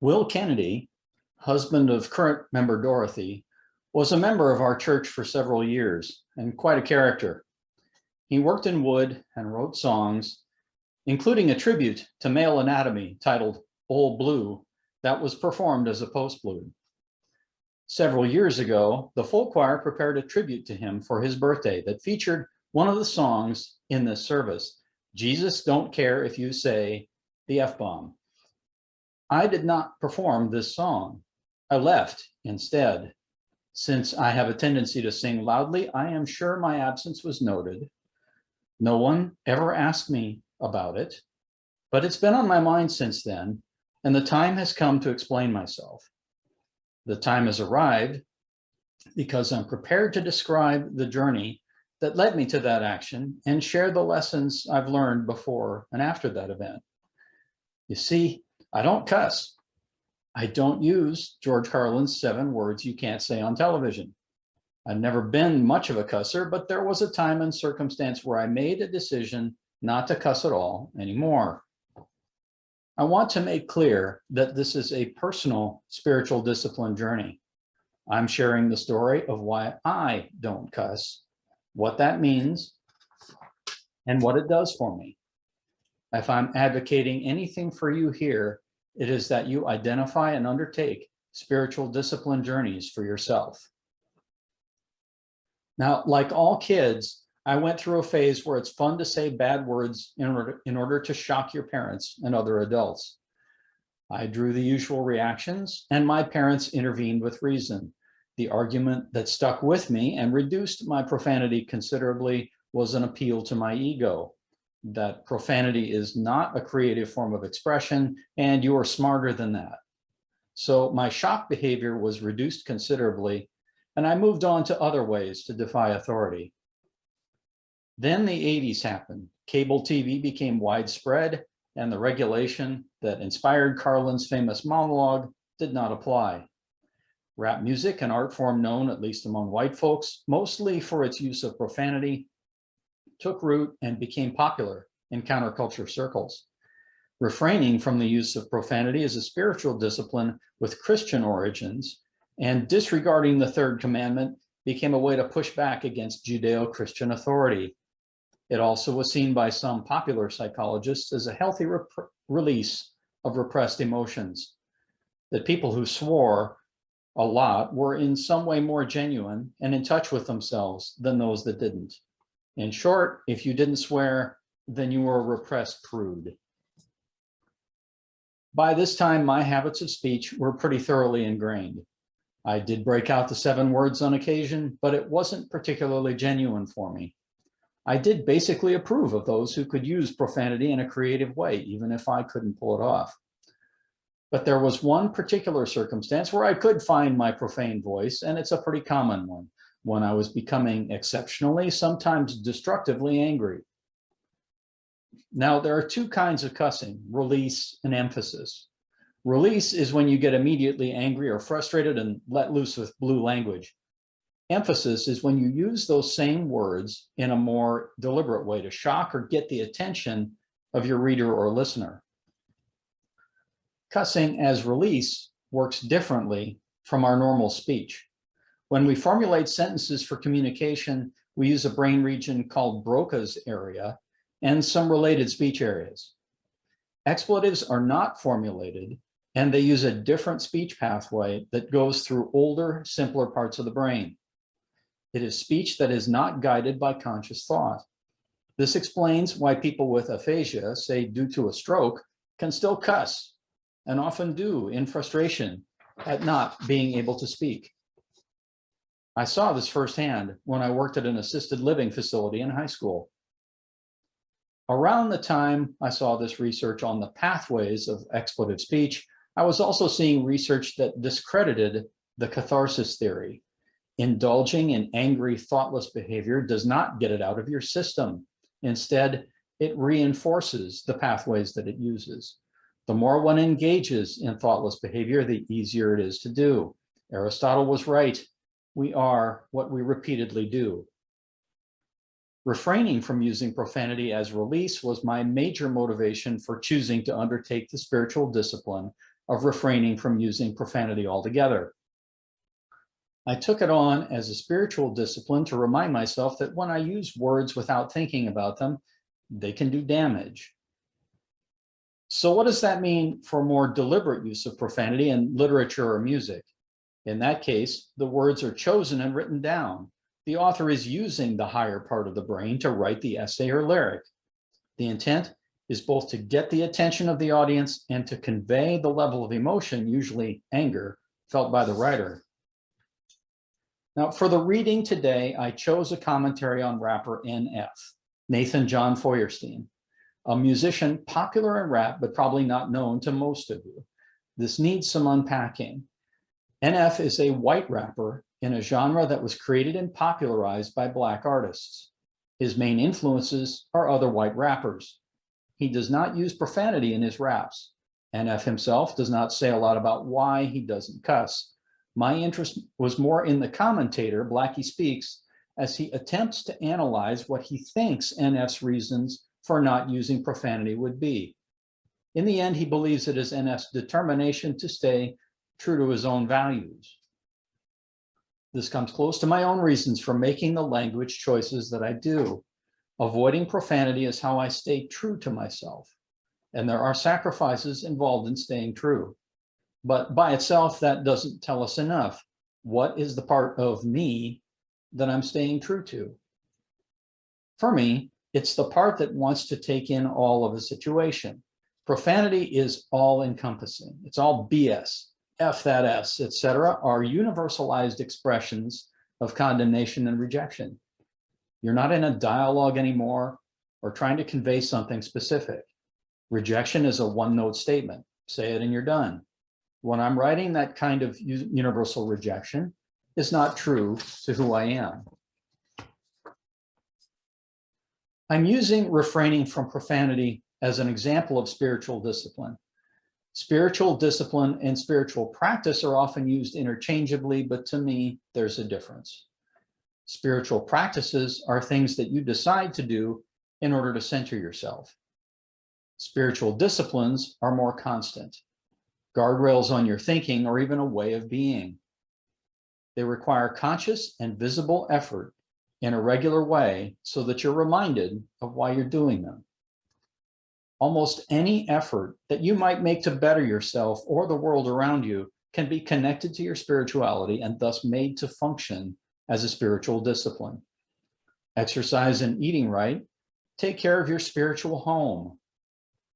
Will Kennedy, husband of current member Dorothy, was a member of our church for several years and quite a character. He worked in wood and wrote songs, including a tribute to male anatomy titled Old Blue that was performed as a postlude. Several years ago, the full choir prepared a tribute to him for his birthday that featured one of the songs in this service, Jesus Don't Care If You Say the F-Bomb. I did not perform this song. I left instead. Since I have a tendency to sing loudly, I am sure my absence was noted. No one ever asked me about it, but it's been on my mind since then, and the time has come to explain myself. The time has arrived because I'm prepared to describe the journey that led me to that action and share the lessons I've learned before and after that event. You see, I don't cuss. I don't use George Carlin's 7 words you can't say on television. I've never been much of a cusser, but there was a time and circumstance where I made a decision not to cuss at all anymore. I want to make clear that this is a personal spiritual discipline journey. I'm sharing the story of why I don't cuss, what that means, and what it does for me. If I'm advocating anything for you here, it is that you identify and undertake spiritual discipline journeys for yourself. Now, like all kids, I went through a phase where it's fun to say bad words in order to shock your parents and other adults. I drew the usual reactions, and my parents intervened with reason. The argument that stuck with me and reduced my profanity considerably was an appeal to my ego, that profanity is not a creative form of expression, and you are smarter than that. So my shock behavior was reduced considerably, and I moved on to other ways to defy authority. Then the 80s happened. Cable TV became widespread, and the regulation that inspired Carlin's famous monologue did not apply. Rap music, an art form known, at least among white folks, mostly for its use of profanity, took root and became popular in counterculture circles. Refraining from the use of profanity is a spiritual discipline with Christian origins, and disregarding the third commandment became a way to push back against Judeo-Christian authority. It also was seen by some popular psychologists as a healthy release of repressed emotions, that people who swore a lot were in some way more genuine and in touch with themselves than those that didn't. In short, if you didn't swear, then you were a repressed prude. By this time, my habits of speech were pretty thoroughly ingrained. I did break out the 7 words on occasion, but it wasn't particularly genuine for me. I did basically approve of those who could use profanity in a creative way, even if I couldn't pull it off. But there was one particular circumstance where I could find my profane voice, and it's a pretty common one, when I was becoming exceptionally, sometimes destructively angry. Now, there are 2 kinds of cussing, release and emphasis. Release is when you get immediately angry or frustrated and let loose with blue language. Emphasis is when you use those same words in a more deliberate way to shock or get the attention of your reader or listener. Cussing as release works differently from our normal speech. When we formulate sentences for communication, we use a brain region called Broca's area and some related speech areas. Expletives are not formulated, and they use a different speech pathway that goes through older, simpler parts of the brain. It is speech that is not guided by conscious thought. This explains why people with aphasia, say due to a stroke, can still cuss, and often do in frustration at not being able to speak. I saw this firsthand when I worked at an assisted living facility in high school. Around the time I saw this research on the pathways of expletive speech, I was also seeing research that discredited the catharsis theory. Indulging in angry, thoughtless behavior does not get it out of your system. Instead, it reinforces the pathways that it uses. The more one engages in thoughtless behavior, the easier it is to do. Aristotle was right. We are what we repeatedly do. Refraining from using profanity as release was my major motivation for choosing to undertake the spiritual discipline of refraining from using profanity altogether. I took it on as a spiritual discipline to remind myself that when I use words without thinking about them, they can do damage. So what does that mean for more deliberate use of profanity in literature or music? In that case, the words are chosen and written down. The author is using the higher part of the brain to write the essay or lyric. The intent is both to get the attention of the audience and to convey the level of emotion, usually anger, felt by the writer. Now, for the reading today, I chose a commentary on rapper NF, Nathan John Feuerstein, a musician popular in rap, but probably not known to most of you. This needs some unpacking. NF is a white rapper in a genre that was created and popularized by Black artists. His main influences are other white rappers. He does not use profanity in his raps. NF himself does not say a lot about why he doesn't cuss. My interest was more in the commentator, Blackie Speaks, as he attempts to analyze what he thinks NF's reasons for not using profanity would be. In the end, he believes it is NF's determination to stay true to his own values. This comes close to my own reasons for making the language choices that I do. Avoiding profanity is how I stay true to myself, and there are sacrifices involved in staying true. But by itself, that doesn't tell us enough. What is the part of me that I'm staying true to? For me, it's the part that wants to take in all of a situation. Profanity is all-encompassing. It's all BS, F that S, etc., are universalized expressions of condemnation and rejection. You're not in a dialogue anymore or trying to convey something specific. Rejection is a one-note statement. Say it and you're done. When I'm writing, that kind of universal rejection is not true to who I am. I'm using refraining from profanity as an example of spiritual discipline. Spiritual discipline and spiritual practice are often used interchangeably, but to me, there's a difference. Spiritual practices are things that you decide to do in order to center yourself. Spiritual disciplines are more constant, guardrails on your thinking, or even a way of being. They require conscious and visible effort in a regular way so that you're reminded of why you're doing them. Almost any effort that you might make to better yourself or the world around you can be connected to your spirituality and thus made to function as a spiritual discipline. Exercise and eating right take care of your spiritual home.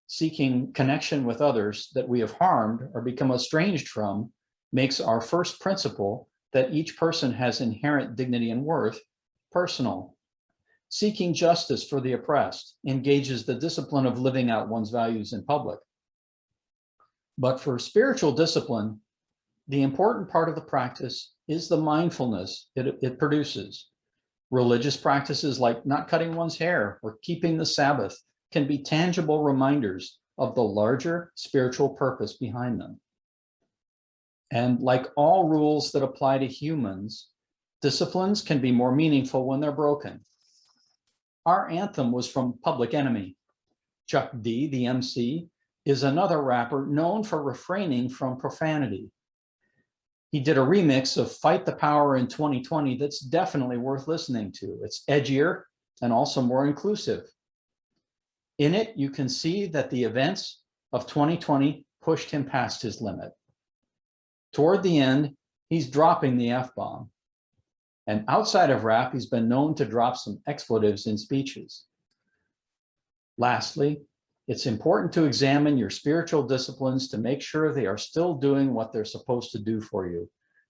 Seeking connection with others that we have harmed or become estranged from makes our first principle that each person has inherent dignity and worth personal. Seeking justice for the oppressed engages the discipline of living out one's values in public. But for spiritual discipline, the important part of the practice is the mindfulness it produces. Religious practices like not cutting one's hair or keeping the Sabbath can be tangible reminders of the larger spiritual purpose behind them. And like all rules that apply to humans, disciplines can be more meaningful when they're broken. Our anthem was from Public Enemy. Chuck D, the MC, is another rapper known for refraining from profanity. He did a remix of Fight the Power in 2020 that's definitely worth listening to. It's edgier and also more inclusive. In it, you can see that the events of 2020 pushed him past his limit. Toward the end, he's dropping the F-bomb. And outside of rap, he's been known to drop some expletives in speeches. Lastly, it's important to examine your spiritual disciplines to make sure they are still doing what they're supposed to do for you,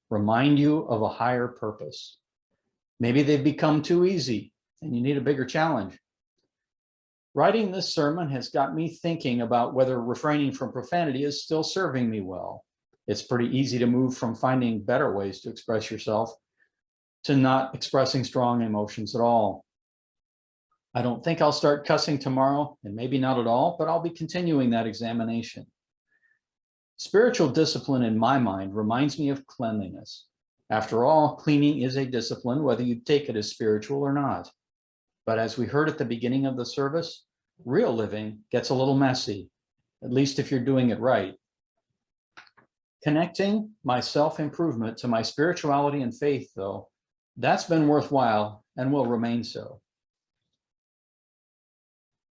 remind you of a higher purpose. Maybe they've become too easy and you need a bigger challenge. Writing this sermon has got me thinking about whether refraining from profanity is still serving me well. It's pretty easy to move from finding better ways to express yourself to not expressing strong emotions at all. I don't think I'll start cussing tomorrow, and maybe not at all, but I'll be continuing that examination. Spiritual discipline in my mind reminds me of cleanliness. After all, cleaning is a discipline, whether you take it as spiritual or not. But as we heard at the beginning of the service, real living gets a little messy, at least if you're doing it right. Connecting my self-improvement to my spirituality and faith, though, that's been worthwhile and will remain so.